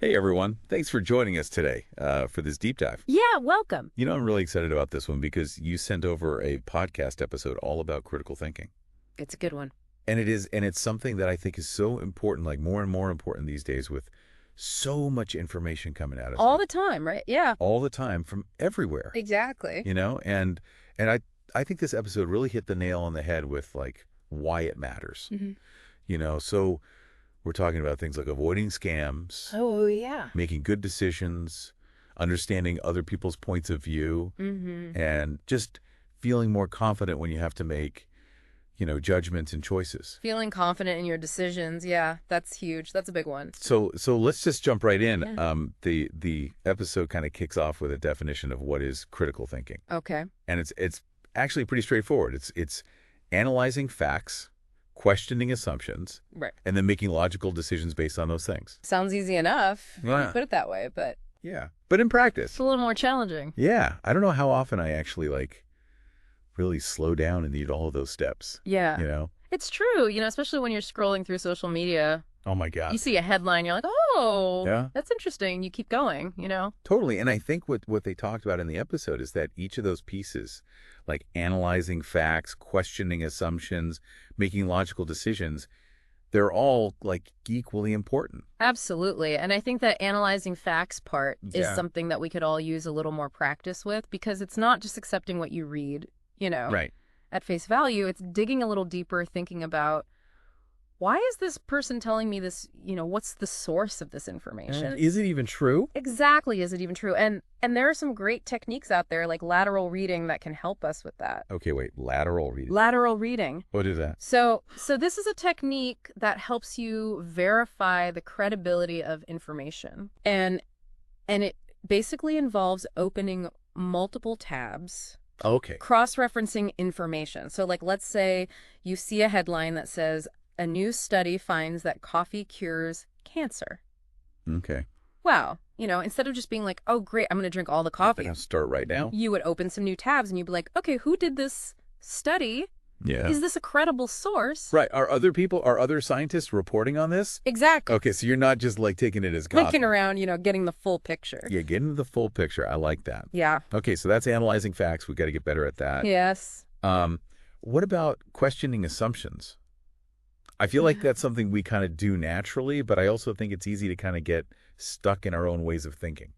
Hey everyone, thanks for joining us today for this deep dive. Yeah, welcome. I'm really excited about this one because you sent over a podcast episode all about critical thinking. It's a good one. And it's something that I think is so important, like more and more important these days with so much information coming at us. All the time, right? Yeah. All the time from everywhere. Exactly. And I think this episode really hit the nail on the head with like why it matters. So we're talking about things like avoiding scams. Oh, yeah. Making good decisions, understanding other people's points of view, and just feeling more confident when you have to make, judgments and choices. Feeling confident in your decisions. Yeah, that's huge. That's a big one. So let's just jump right in. Yeah. The episode kind of kicks off with a definition of what is critical thinking. Okay. And it's actually pretty straightforward. It's analyzing facts, questioning assumptions, Right. and then making logical decisions based on those things. Sounds easy enough. Yeah. You put it that way, but Yeah. But in practice, it's a little more challenging. yeah, I don't know how often I actually really slow down and need all of those steps. Yeah. It's true, especially when you're scrolling through social media. Oh my God. You see a headline, you're like, oh, Yeah. that's interesting. You keep going, Totally. And I think what they talked about in the episode is that each of those pieces, like analyzing facts, questioning assumptions, making logical decisions, they're all like equally important. Absolutely. And I think that analyzing facts part is Yeah. something that we could all use a little more practice with, because it's not just accepting what you read, Right. at face value. It's digging a little deeper, thinking about, why is this person telling me this? What's the source of this information? Is it even true? Exactly. Is it even true? And there are some great techniques out there like lateral reading that can help us with that. Okay, wait. Lateral reading. Lateral reading. What is that? So this is a technique that helps you verify the credibility of information. And it basically involves opening multiple tabs, Okay. cross-referencing information. So like, let's say you see a headline that says, a new study finds that coffee cures cancer. Okay. Wow. Instead of just being like, oh, great, I'm going to drink all the coffee, I'll start right now. you would open some new tabs and you'd be like, okay, who did this study? Yeah. Is this a credible source? Right. Are other scientists reporting on this? Exactly. Okay, so you're not just like taking it as gospel. Clicking around, getting the full picture. Yeah, getting the full picture. I like that. Yeah. Okay, so that's analyzing facts. We've got to get better at that. Yes. What about questioning assumptions? I feel like that's something we kind of do naturally, but I also think it's easy to kind of get stuck in our own ways of thinking.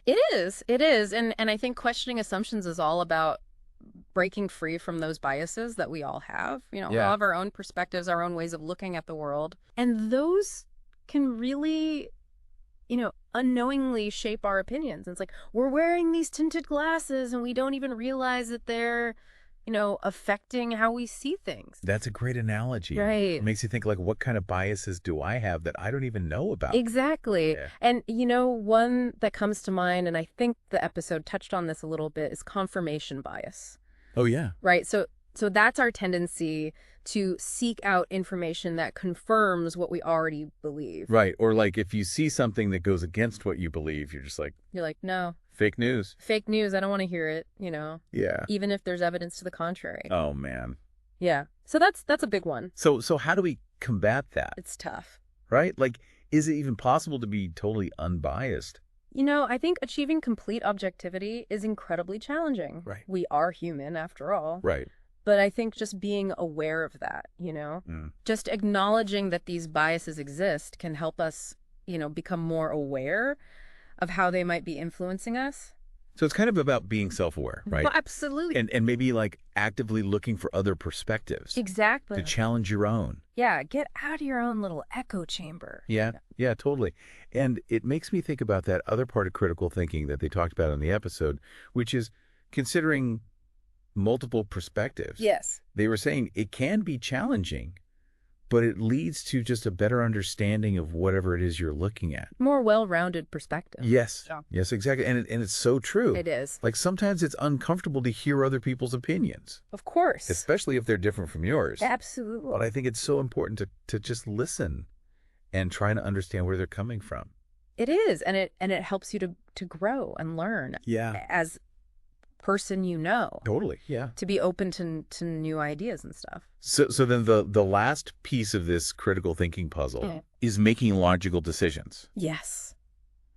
It is. It is. And I think questioning assumptions is all about breaking free from those biases that we all have. We all have our own perspectives, our own ways of looking at the world. And those can really, unknowingly shape our opinions. And it's like, we're wearing these tinted glasses and we don't even realize that they're, affecting how we see things. That's a great analogy. Right. It makes you think like, what kind of biases do I have that I don't even know about? Exactly. Yeah. And, one that comes to mind, and I think the episode touched on this a little bit, is confirmation bias. Oh, yeah. Right. So that's our tendency to seek out information that confirms what we already believe. Right. Or like if you see something that goes against what you believe, you're just like, You're like, no, fake news. fake news. I don't want to hear it, Yeah. even if there's evidence to the contrary. Oh, man. Yeah. So that's a big one. So how do we combat that? It's tough. Right? Like, is it even possible to be totally unbiased? I think achieving complete objectivity is incredibly challenging. Right. We are human after all. Right. But I think just being aware of that, just acknowledging that these biases exist can help us, become more aware of how they might be influencing us. So it's kind of about being self-aware, right? Well, absolutely. And maybe like actively looking for other perspectives Exactly. to challenge your own. Yeah, get out of your own little echo chamber. Yeah, totally. And it makes me think about that other part of critical thinking that they talked about in the episode, which is considering multiple perspectives. Yes. They were saying it can be challenging, but it leads to just a better understanding of whatever it is you're looking at. More well-rounded perspective. Yes. Yeah. Yes, exactly. And it's so true. It is. Like sometimes it's uncomfortable to hear other people's opinions, Of course. especially if they're different from yours. Absolutely. But I think it's so important to just listen and try to understand where they're coming from. It is. And it helps you to grow and learn Yeah. as person Totally. Yeah. to be open to new ideas and stuff. So then the last piece of this critical thinking puzzle Mm. is making logical decisions. Yes.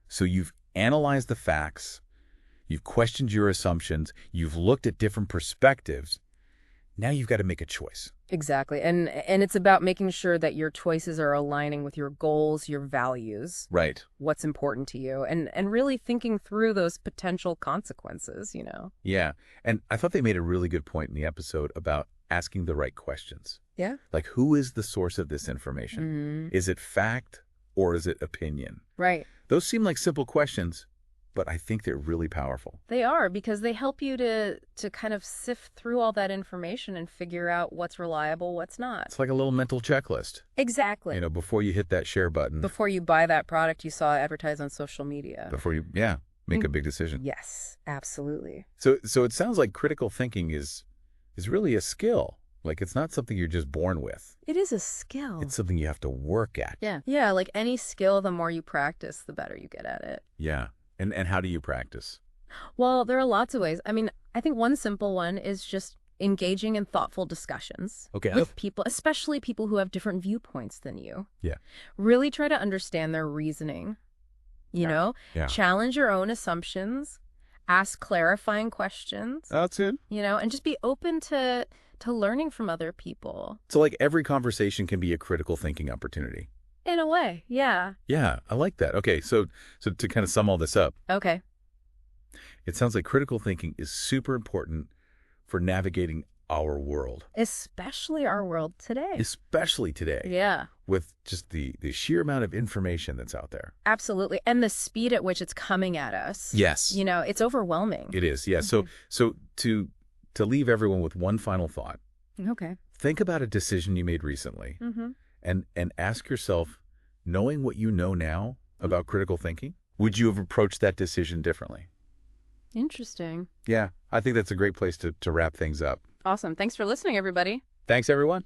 So you've analyzed the facts, you've questioned your assumptions, you've looked at different perspectives. Now you've got to make a choice. Exactly. And it's about making sure that your choices are aligning with your goals, your values. Right. What's important to you, and really thinking through those potential consequences, Yeah. And I thought they made a really good point in the episode about asking the right questions. Yeah. Like, who is the source of this information? Is it fact or is it opinion? Right. Those seem like simple questions, but I think they're really powerful. They are, because they help you to kind of sift through all that information and figure out what's reliable, what's not. It's like a little mental checklist. Exactly. Before you hit that share button. Before you buy that product you saw advertised on social media. Before you, make a big decision. Yes, absolutely. So it sounds like critical thinking is really a skill. Like, it's not something you're just born with. It is a skill. It's something you have to work at. Yeah. Yeah, like any skill, the more you practice, the better you get at it. Yeah. And how do you practice? Well, there are lots of ways. I mean, I think one simple one is just engaging in thoughtful discussions with people, especially people who have different viewpoints than you. Yeah. Really try to understand their reasoning, Yeah. Challenge your own assumptions, ask clarifying questions. That's it. And just be open to learning from other people. So, like, every conversation can be a critical thinking opportunity. In a way, yeah. Yeah, I like that. Okay, so to kind of sum all this up. Okay. It sounds like critical thinking is super important for navigating our world. Especially our world today. Especially today. Yeah. With just the sheer amount of information that's out there. Absolutely. And the speed at which it's coming at us. Yes. It's overwhelming. It is, yeah. So to leave everyone with one final thought. Okay. Think about a decision you made recently and ask yourself, knowing what you know now about critical thinking, would you have approached that decision differently? Interesting. Yeah, I think that's a great place to wrap things up. Awesome. Thanks for listening, everybody. Thanks, everyone.